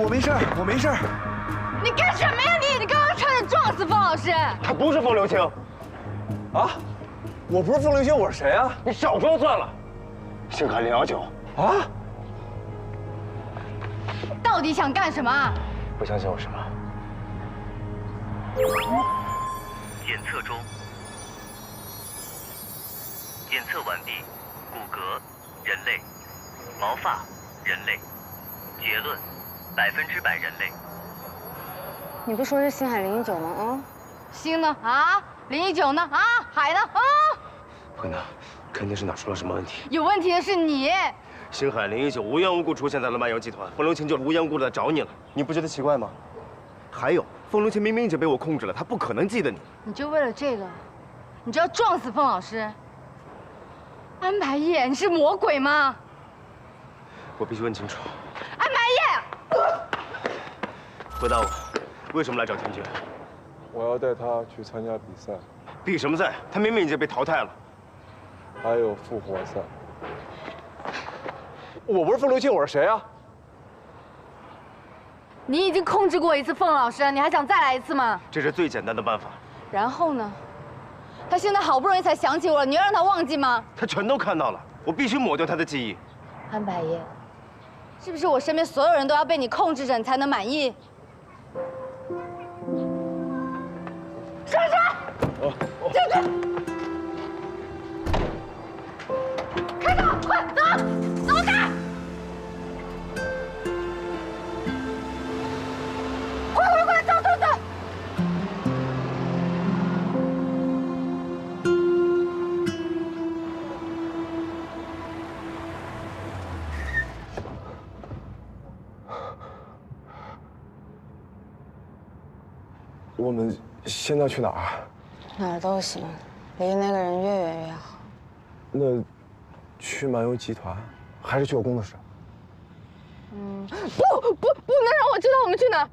我没事，我没事。你干什么呀你？你刚刚差点撞死方老师。他不是风流青。啊？我不是风流青，我是谁啊？你少说算了。星海019。啊？到底想干什么？不相信我什么？检测中。检测完毕，骨骼人类，毛发人类，结论100%人类。你不说是星海019吗？啊？星呢？啊？019呢？啊？海呢？啊？不可能，肯定是哪出了什么问题。有问题的是你。星海019无缘无故出现在了漫游集团，风流青就无缘无故的来找你了，你不觉得奇怪吗？还有，风流青明明已经被我控制了，他不可能记得你。你就为了这个，你就要撞死凤老师？安白夜，你是魔鬼吗？我必须问清楚。安白夜，回答我，为什么来找田军？我要带他去参加比赛，比什么赛？他明明已经被淘汰了。还有复活赛。我不是风流青，我是谁啊？你已经控制过一次凤老师，你还想再来一次吗？这是最简单的办法。然后呢？他现在好不容易才想起我了，你要让他忘记吗？他全都看到了，我必须抹掉他的记忆。安白夜，是不是我身边所有人都要被你控制着，你才能满意？上车！进去！开走！快走！走开！快！走！我们现在去哪儿？哪儿都行，离那个人越远越好。那去漫游集团，还是去我工作室？不能让我知道我们去哪儿。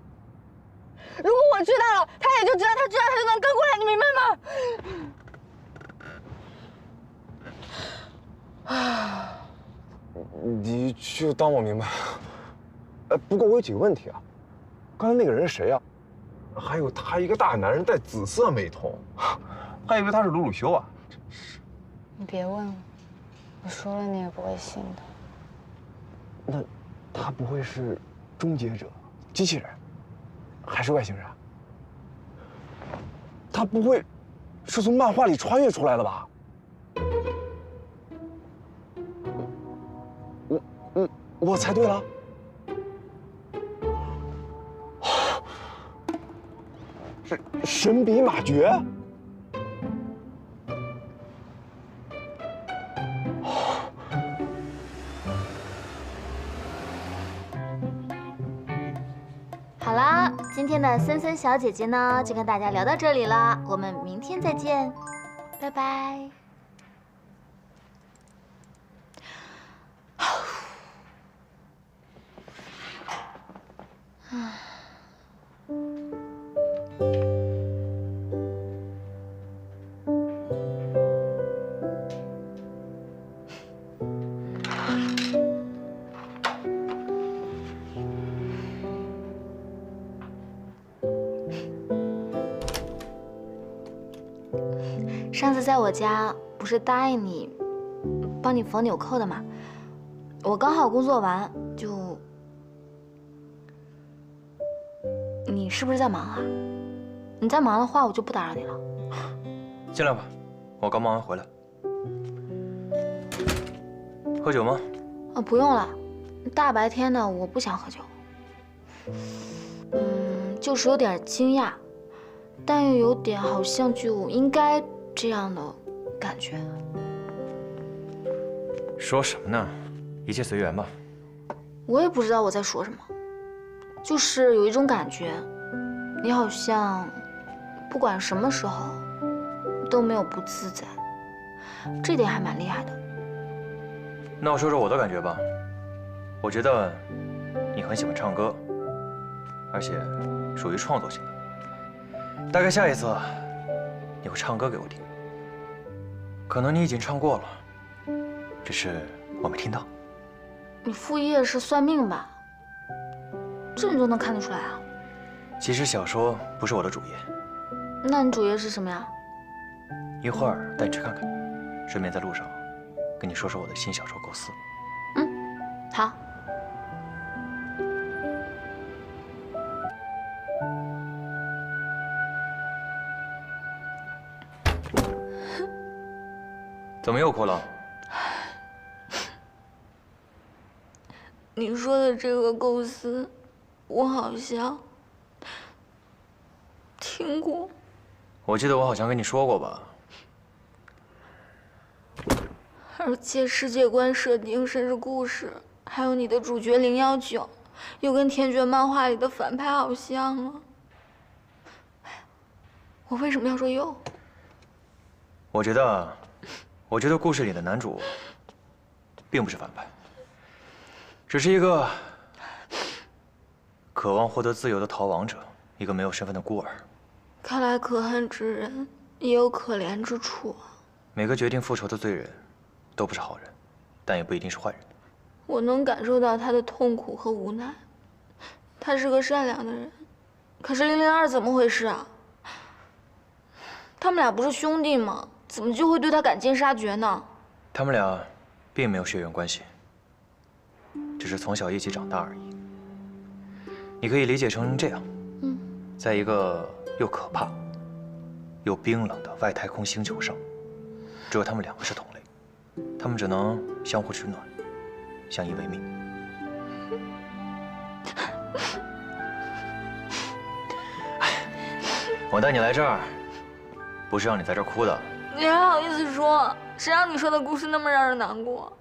如果我知道了，他也就知道，他知道他就能跟过来，你明白吗？你就当我明白。不过我有几个问题啊。刚才那个人是谁啊？还有他一个大男人戴紫色美瞳，还以为他是鲁鲁修啊！真是。你别问了，我说了你也不会信的。那他不会是终结者、机器人，还是外星人？他不会是从漫画里穿越出来的吧？我猜对了。是神笔马蕨。好啦，今天的森森小姐姐呢，就跟大家聊到这里了，我们明天再见，拜拜。上次在我家不是答应你帮你缝纽扣的吗？我刚好工作完就……你是不是在忙啊？你在忙的话，我就不打扰你了。进来吧，我刚忙完回来。喝酒吗？不用了，大白天的我不想喝酒。就是有点惊讶，但又有点好像就应该这样的感觉。说什么呢？一切随缘吧。我也不知道我在说什么，就是有一种感觉，你好像不管什么时候都没有不自在，这点还蛮厉害的。那我说说我的感觉吧。我觉得你很喜欢唱歌，而且属于创作型的。大概下一次你会唱歌给我听，可能你已经唱过了，只是我没听到。你副业是算命吧？这你都能看得出来啊？其实小说不是我的主业，那你主业是什么呀？一会儿带你去看看，顺便在路上跟你说说我的新小说构思。好。怎么又哭了？你说的这个构思，我好像听过。我记得我好像跟你说过吧。而且世界观设定，甚至故事，还有你的主角019，又跟田爵漫画里的反派好像啊。我为什么要说又？我觉得故事里的男主并不是反派，只是一个渴望获得自由的逃亡者，一个没有身份的孤儿。看来可恨之人也有可怜之处啊。每个决定复仇的罪人，都不是好人，但也不一定是坏人。我能感受到他的痛苦和无奈。他是个善良的人，可是002怎么回事啊？他们俩不是兄弟吗？怎么就会对他赶尽杀绝呢？他们俩并没有血缘关系，只是从小一起长大而已。你可以理解成这样：在一个又可怕又冰冷的外太空星球上，只有他们两个是同类，他们只能相互取暖，相依为命。我带你来这儿，不是让你在这儿哭的。你还好意思说？谁让你说的故事那么让人难过？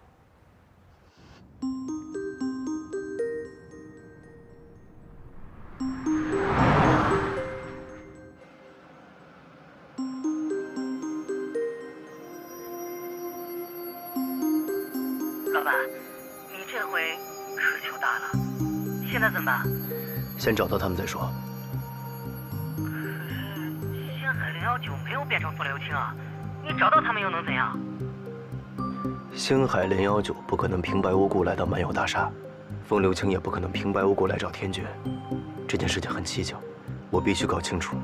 老板，你这回可糗大了，现在怎么办？先找到他们再说。可是星海019没有变成风流青啊，你找到他们又能怎样？星海019不可能平白无故来到漫游大厦，风流青也不可能平白无故来找天爵。这件事情很蹊跷，我必须搞清楚。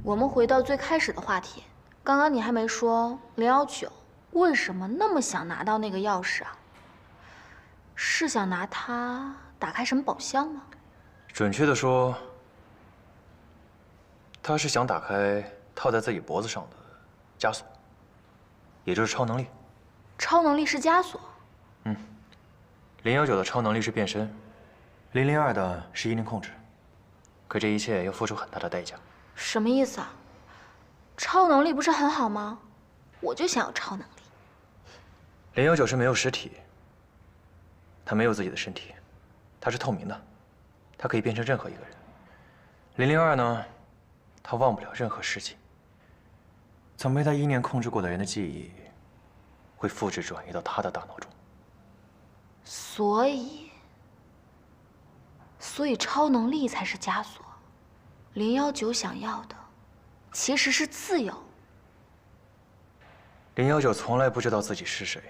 我们回到最开始的话题，刚刚你还没说019为什么那么想拿到那个钥匙啊？是想拿它打开什么宝箱吗？准确的说，他是想打开套在自己脖子上的枷锁，也就是超能力。超能力是枷锁019的超能力是变身，002的是意念控制，可这一切要付出很大的代价。什么意思啊？超能力不是很好吗？我就想要超能力。019是没有实体，他没有自己的身体，他是透明的，他可以变成任何一个人。002呢，他忘不了任何事情，曾被他意念控制过的人的记忆，会复制转移到他的大脑中。所以超能力才是枷锁。019想要的其实是自由。019从来不知道自己是谁，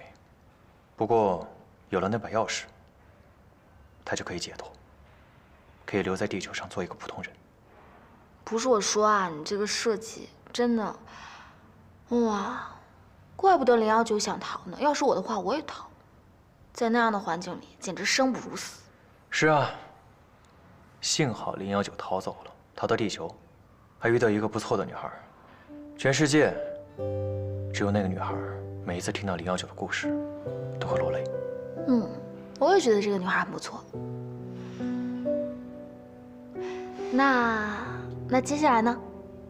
不过有了那把钥匙，他就可以解脱，可以留在地球上做一个普通人。不是我说啊，你这个设计真的，哇，怪不得019想逃呢。要是我的话，我也逃。在那样的环境里，简直生不如死。是啊，幸好019逃走了，逃到地球，还遇到一个不错的女孩。全世界只有那个女孩，每一次听到019的故事，都会落泪。我也觉得这个女孩很不错。那接下来呢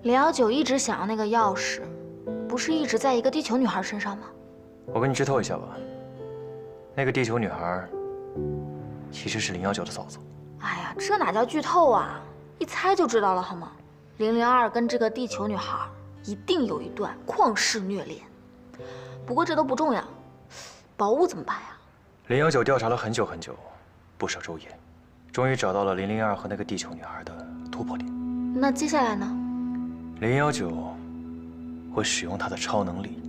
？019一直想要那个钥匙，不是一直在一个地球女孩身上吗？我跟你剧透一下吧，那个地球女孩其实是019的嫂子。哎呀，这哪叫剧透啊？一猜就知道了好吗？002跟这个地球女孩一定有一段旷世虐恋。不过这都不重要，宝物怎么办呀019调查了很久很久，不舍昼夜，终于找到了002和那个地球女孩的突破点。那接下来呢？019会使用他的超能力，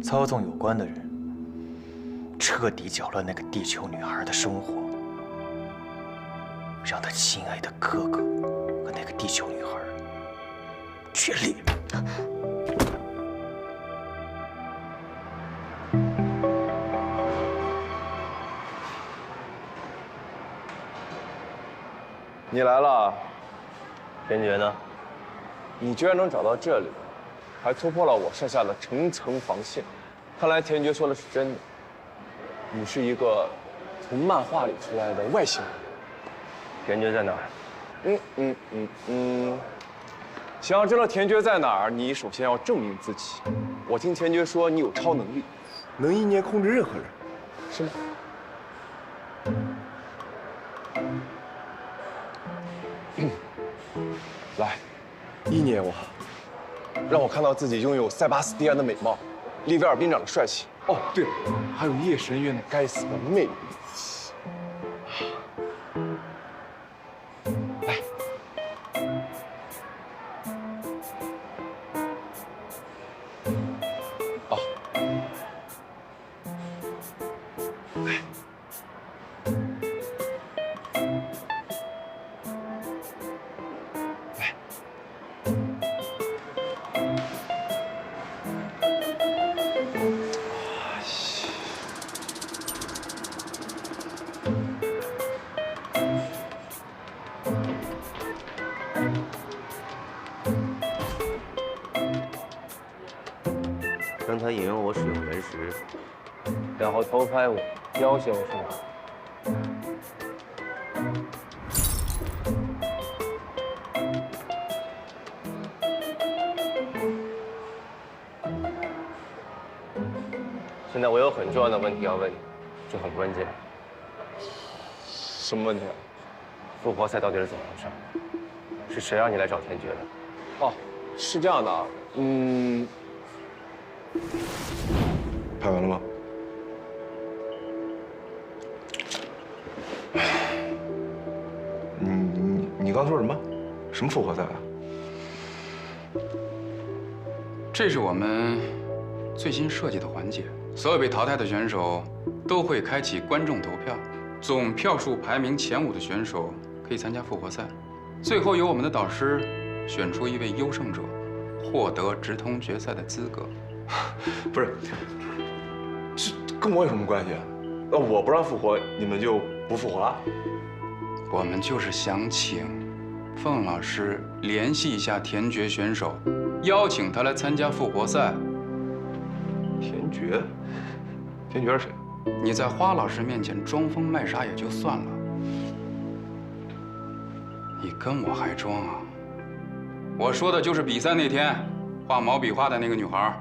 操纵有关的人，彻底搅乱那个地球女孩的生活，让他亲爱的哥哥和那个地球女孩决裂。你来了，天爵呢？你居然能找到这里，还突破了我设下的层层防线。看来天爵说的是真的，你是一个从漫画里出来的外星人。天爵在哪儿？想要知道天爵在哪儿，你首先要证明自己。我听天爵说你有超能力，能意念控制任何人，是吗？来，意念我，让我看到自己拥有塞巴斯蒂安的美貌，利维尔兵长的帅气。哦，对了，还有夜神月那该死的魅力。来，哦，来。让他引诱我使用原石，然后偷拍我，要挟我是吗？现在我有很重要的问题要问你，这很关键。什么问题啊？复活赛到底是怎么回事？是谁让你来找天爵的？哦，是这样的啊，拍完了吗？你刚说什么？什么复活赛啊？这是我们最新设计的环节，所有被淘汰的选手都会开启观众投票，总票数排名前5的选手可以参加复活赛，最后由我们的导师选出一位优胜者，获得直通决赛的资格。不是，这跟我有什么关系啊？那我不让复活，你们就不复活了？我们就是想请凤老师联系一下田爵选手，邀请他来参加复活赛。田爵？田爵是谁？你在花老师面前装疯卖傻也就算了，你跟我还装啊？我说的就是比赛那天画毛笔画的那个女孩。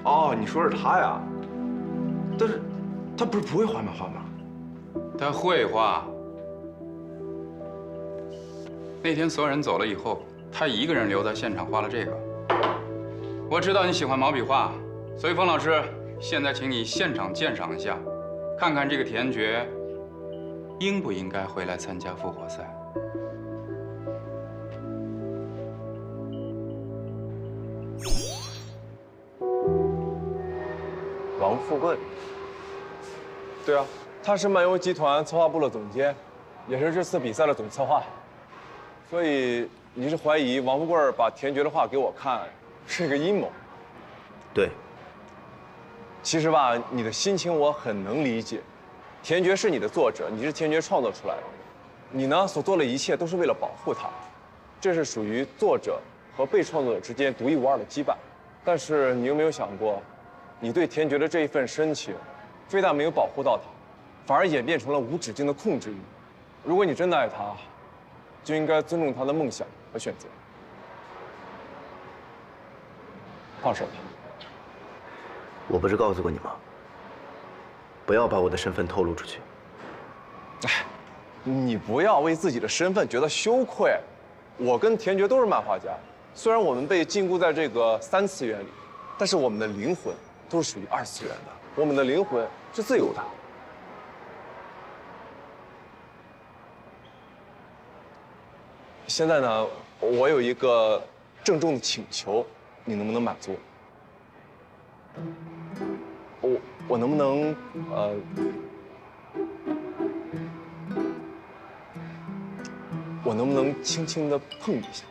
哦，你说是他呀？但是，他不是不会画漫画吗？他会画。那天所有人走了以后，他一个人留在现场画了这个。我知道你喜欢毛笔画，所以冯老师，现在请你现场鉴赏一下，看看这个田爵应不应该回来参加复活赛？王富贵。对啊，他是漫游集团策划部的总监，也是这次比赛的总策划。所以你是怀疑王富贵把田爵的话给我看，是一个阴谋？对。其实吧，你的心情我很能理解。田爵是你的作者，你是田爵创作出来的，你呢所做的一切都是为了保护他，这是属于作者和被创作者之间独一无二的羁绊。但是你有没有想过，你对田爵的这一份深情，非但没有保护到他，反而演变成了无止境的控制欲。如果你真的爱他，就应该尊重他的梦想和选择。放手吧。我不是告诉过你吗？不要把我的身份透露出去。哎，你不要为自己的身份觉得羞愧。我跟田爵都是漫画家，虽然我们被禁锢在这个3次元里，但是我们的灵魂都是属于2次元的。我们的灵魂是自由的。现在呢，我有一个郑重的请求，你能不能满足？我能不能我能不能轻轻地碰你一下？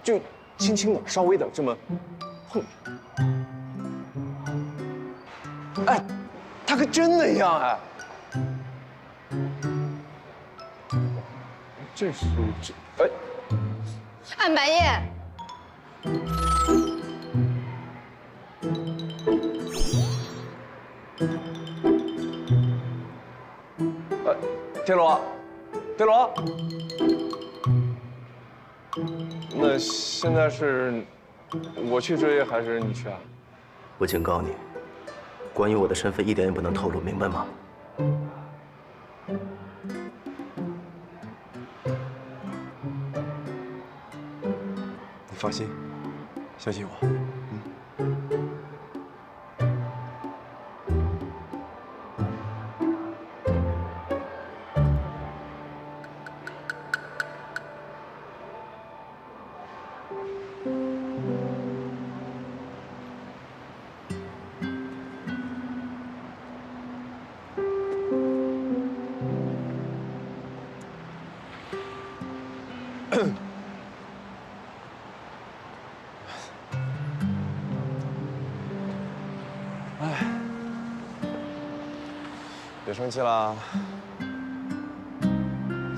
就轻轻的，稍微的这么碰。哎，他跟真的一样哎。这是哎，安白夜。天罗，天罗，那现在是我去追还是你去啊？我警告你，关于我的身份一点也不能透露，明白吗？你放心，相信我。别生气啦。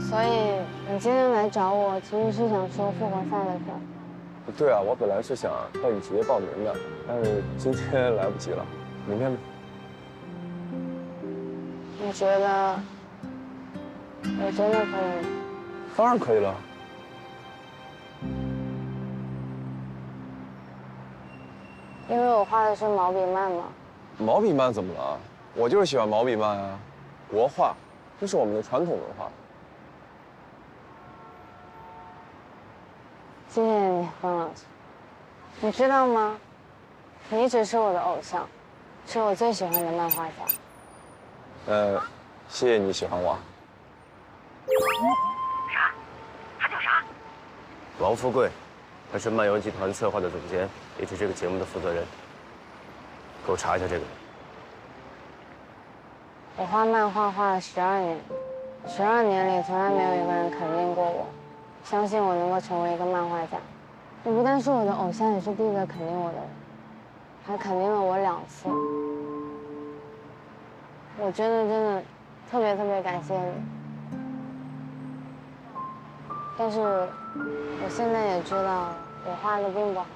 所以你今天来找我，其实是想说复活赛的事儿。对啊，我本来是想带你直接报名的，但是今天来不及了，明天吧。你觉得我真的可以吗？当然可以了。因为我画的是毛笔漫嘛。毛笔漫怎么了？我就是喜欢毛笔漫啊，国画，这是我们的传统文化。谢谢你，方老师。你知道吗？你只是我的偶像，是我最喜欢的漫画家。谢谢你喜欢我。啥？他叫啥？王富贵，他是漫游集团策划的总监，也是这个节目的负责人。给我查一下这个人。我画漫画画了12年，12年里从来没有一个人肯定过我，相信我能够成为一个漫画家。你不但是我的偶像，也是第一个肯定我的人，还肯定了我2次。我真的特别感谢你。但是我现在也知道我画的并不好。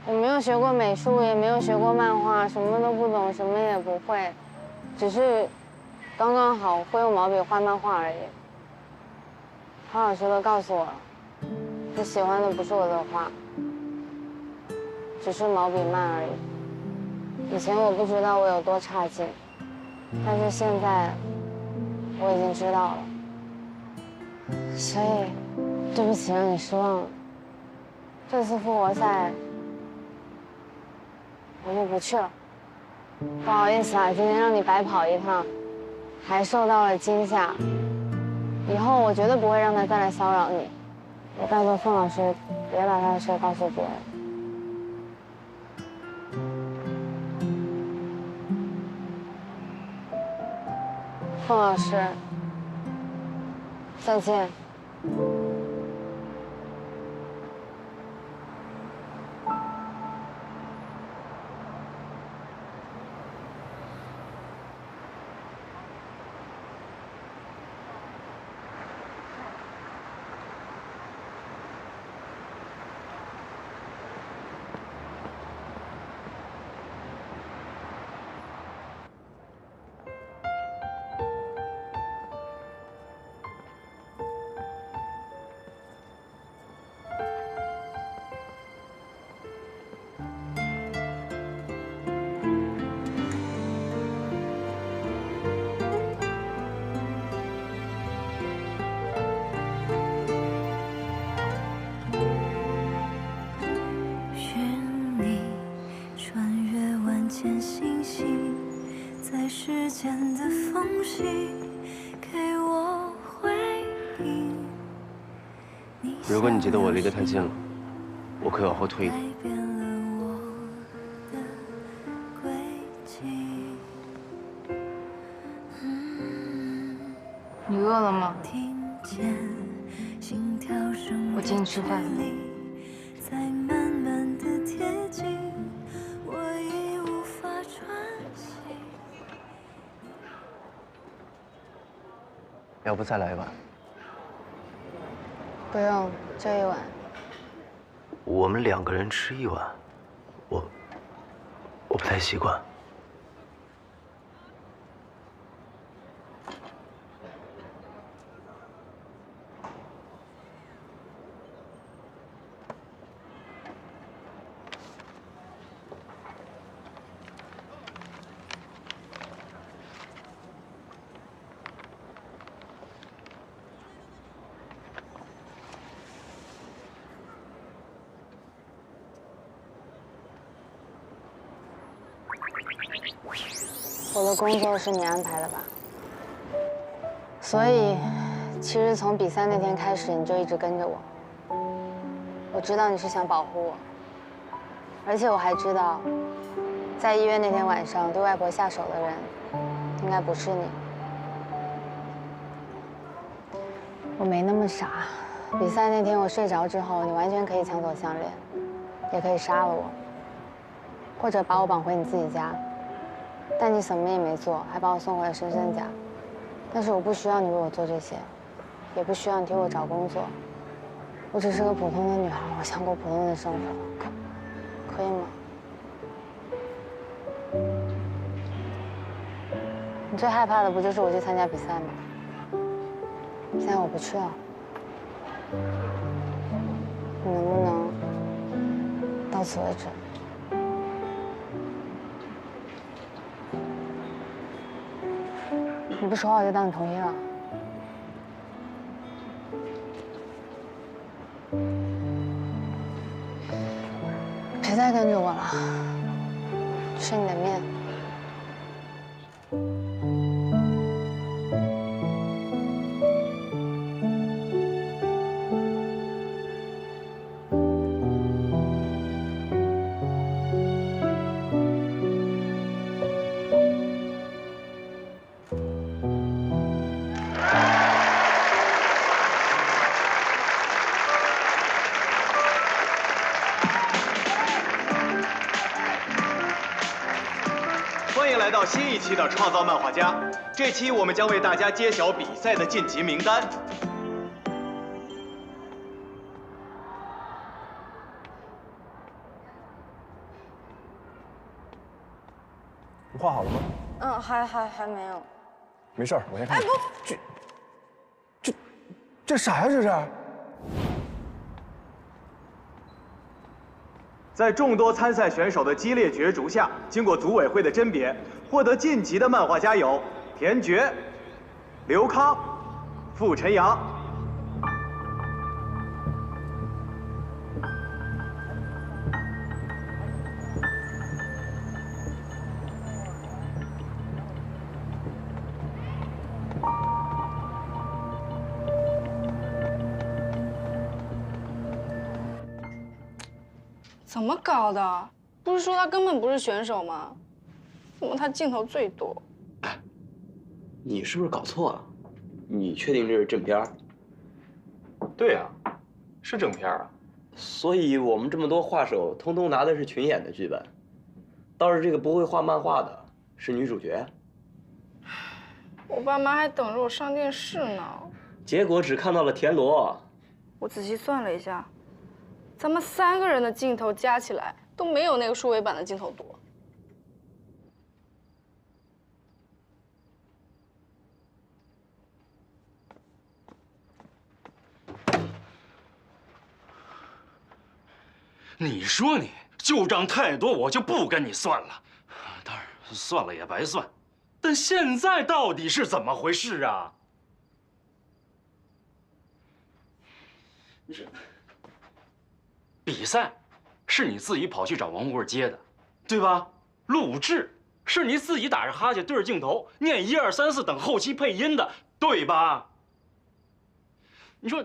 我没有学过美术，也没有学过漫画，什么都不懂，什么也不会，只是刚刚好会用毛笔画漫画而已。郝老师都告诉我了，你喜欢的不是我的画，只是毛笔漫而已。以前我不知道我有多差劲，但是现在我已经知道了。所以，对不起让你失望了。这次复活赛我就不去了。不好意思啊，今天让你白跑一趟，还受到了惊吓。以后我绝对不会让他再来骚扰你。也拜托凤老师，别把他的事告诉别人。凤老师，再见。时间的缝隙，给我回应。如果你觉得我离得太近了，我可以往后退一点。你饿了吗？我请你吃饭。要不再来一碗？不用，就一碗。我们2个人吃一碗，我不太习惯。我的工作是你安排的吧？所以，其实从比赛那天开始，你就一直跟着我。我知道你是想保护我，而且我还知道，在医院那天晚上对外婆下手的人，应该不是你。我没那么傻，比赛那天我睡着之后，你完全可以抢走项链，也可以杀了我，或者把我绑回你自己家。但你什么也没做，还把我送回了深深家。但是我不需要你为我做这些，也不需要你替我找工作。我只是个普通的女孩，我想过普通的生活，可以吗？你最害怕的不就是我去参加比赛吗？现在我不去了，你能不能到此为止？你不说话，我就当你同意了。别再跟着我了，吃你的面。欢迎来到新一期的《创造漫画家》，这期我们将为大家揭晓比赛的晋级名单。你画好了吗？嗯，还没有。没事儿，我先看。哎不，这啥呀？这是？在众多参赛选手的激烈角逐下，经过组委会的甄别，获得晋级的漫画家有田珏、刘康、傅晨阳。怎么搞的？不是说他根本不是选手吗？怎么他镜头最多？哎，你是不是搞错了？你确定这是正片？对呀，是正片啊。所以我们这么多画手，通通拿的是群演的剧本，倒是这个不会画漫画的是女主角。我爸妈还等着我上电视呢，结果只看到了田螺。我仔细算了一下，咱们3个人的镜头加起来都没有那个数位版的镜头多。你说你旧账太多，我就不跟你算了。当然，算了也白算。但现在到底是怎么回事啊？比赛是你自己跑去找王富贵接的，对吧？录制是你自己打着哈欠对着镜头念1、2、3、4等后期配音的，对吧？你说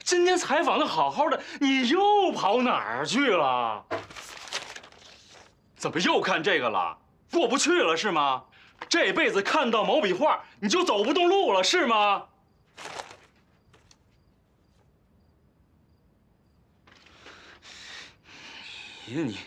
今天采访的好好的，你又跑哪儿去了？怎么又看这个了？过不去了是吗？这辈子看到毛笔画你就走不动路了是吗？你。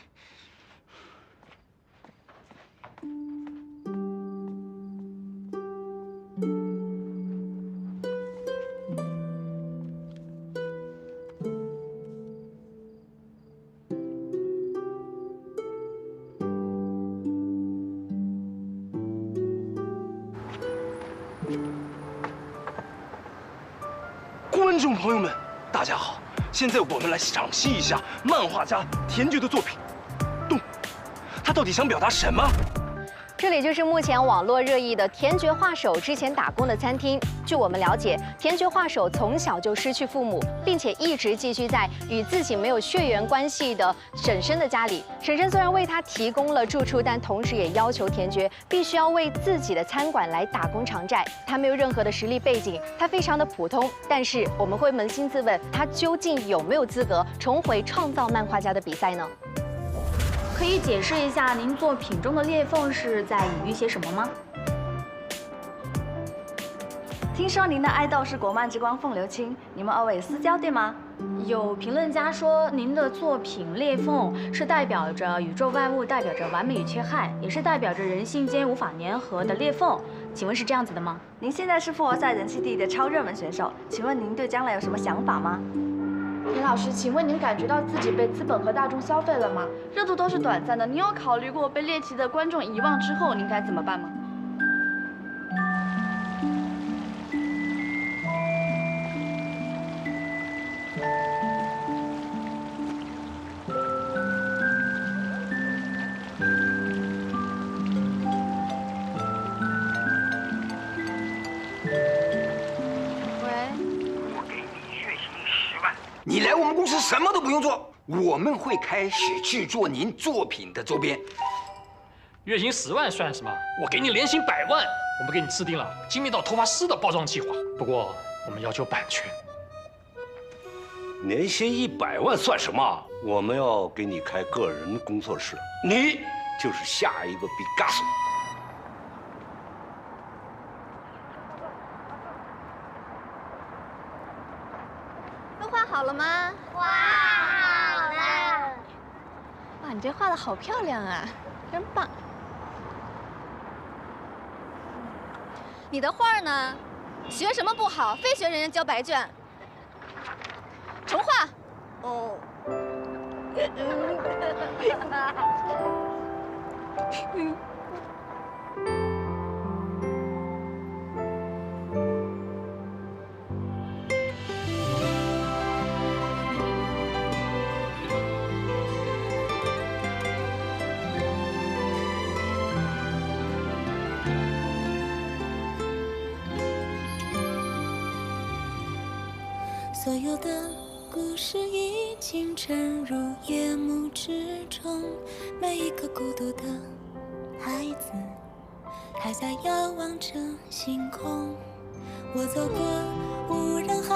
观众朋友们，大家好！现在我们来赏析一下漫画家田觉的作品《动》，他到底想表达什么？这里就是目前网络热议的田觉画手之前打工的餐厅。据我们了解，田觉画手从小就失去父母，并且一直寄居在与自己没有血缘关系的婶婶的家里。婶婶虽然为他提供了住处，但同时也要求田觉必须要为自己的餐馆来打工偿债。他没有任何的实力背景，他非常的普通。但是我们会扪心自问，他究竟有没有资格重回创造漫画家的比赛呢？可以解释一下您作品中的裂缝是在隐喻些什么吗？听说您的爱豆是国漫之光凤流清，你们偶尔私交对吗？有评论家说您的作品裂缝是代表着宇宙万物，代表着完美与缺憾，也是代表着人性间无法粘合的裂缝。请问是这样子的吗？您现在是复活赛人气第1的超热门选手，请问您对将来有什么想法吗？田老师，请问您感觉到自己被资本和大众消费了吗？热度都是短暂的，您有考虑过被猎奇的观众遗忘之后，您该怎么办吗？你来我们公司什么都不用做，我们会开始制作您作品的周边。月薪10万算什么？我给你年薪100万。我们给你制定了精密到头发丝的包装计划，不过我们要求版权。年薪100万算什么？我们要给你开个人工作室，你就是下一个毕加索。画好了吗？画好了。哇，你这画的好漂亮啊，真棒。你的画呢？学什么不好，非学人家交白卷。重画。哦。所有的故事已经沉入夜幕之中，每一个孤独的孩子还在遥望着星空。我走过无人海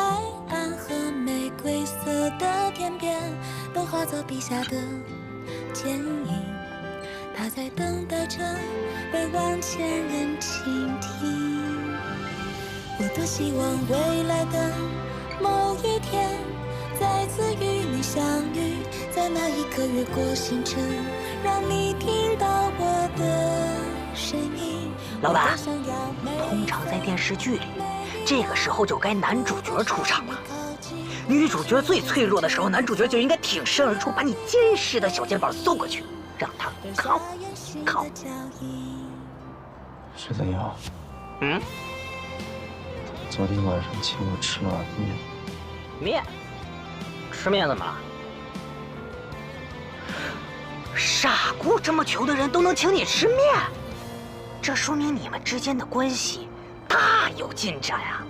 岸和玫瑰色的天边，都化作笔下的剪影，他在等待着被万千人倾听。我多希望未来的某一天，再次与你相遇，在那一刻越过星辰，让你听到我的声音。老板，通常在电视剧里，这个时候就该男主角出场了。女主角最脆弱的时候，男主角就应该挺身而出，把你坚实的小肩膀送过去，让他靠。是怎样？嗯？昨天晚上请我吃了碗面。面？吃面怎么了？傻姑这么穷的人都能请你吃面，这说明你们之间的关系大有进展呀。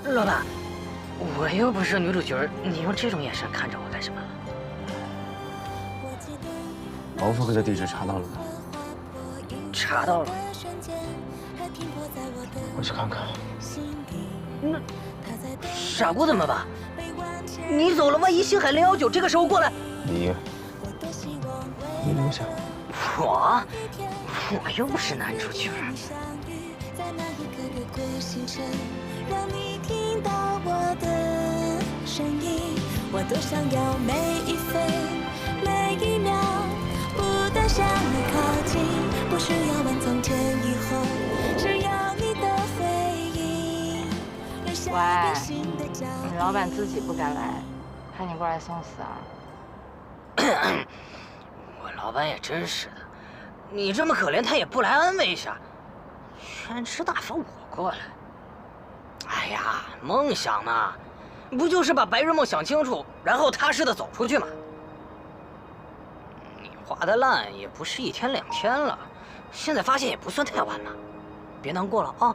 老板，我又不是女主角，你用这种眼神看着我干什么？毛夫哥的地址查到了吗？查到了。我去看看。那傻姑怎么办？你走了，万一星海019这个时候过来，你留下。我又不是男主角。让你听到我的声音，我多想要每一分每一秒，不断向你靠近，不需要问从前以后，只要你的回应。喂，你老板自己不敢来，派你过来送死啊？我老板也真是的，你这么可怜，他也不来安慰一下，全吃大发我过来。哎呀，梦想嘛，不就是把白日梦想清楚，然后踏实的走出去吗？你画的烂也不是1天2天了，现在发现也不算太晚了，别难过了啊。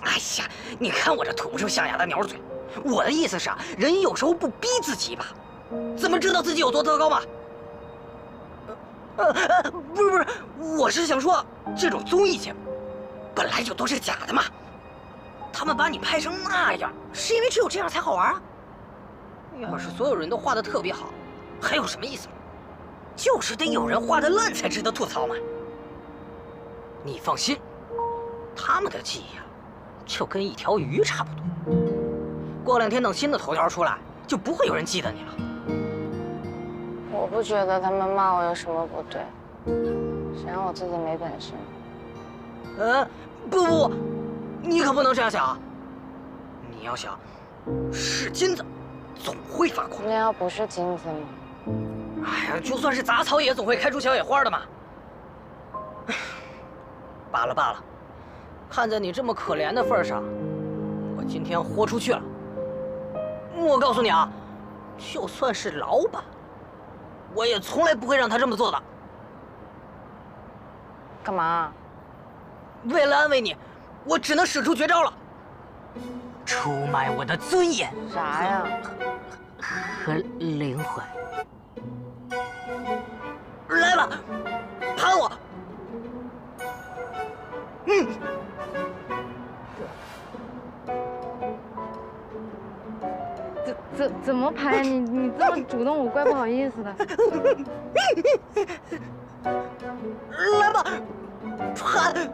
哎呀，你看我这吐不出象牙的鸟嘴，我的意思是啊，人有时候不逼自己吧，怎么知道自己有多糟糕嘛？不是，我是想说，这种综艺节目本来就都是假的嘛，他们把你拍成那样，是因为只有这样才好玩啊。要是所有人都画得特别好，还有什么意思吗？就是得有人画得烂才值得吐槽嘛。你放心，他们的记忆啊，就跟一条鱼差不多。过2天等新的头条出来，就不会有人记得你了。我不觉得他们骂我有什么不对，谁让我自己没本事？不，你可不能这样想。你要想，是金子，总会发光。那要不是金子吗？哎呀，就算是杂草，也总会开出小野花的嘛。罢了，看在你这么可怜的份上，我今天豁出去了。我告诉你啊，就算是老板，我也从来不会让他这么做的。干嘛？为了安慰你，我只能使出绝招了，出卖我的尊严。啥呀？和灵魂。来吧，盘我。怎么盘？你这么主动，我怪不好意思的。来吧，盘。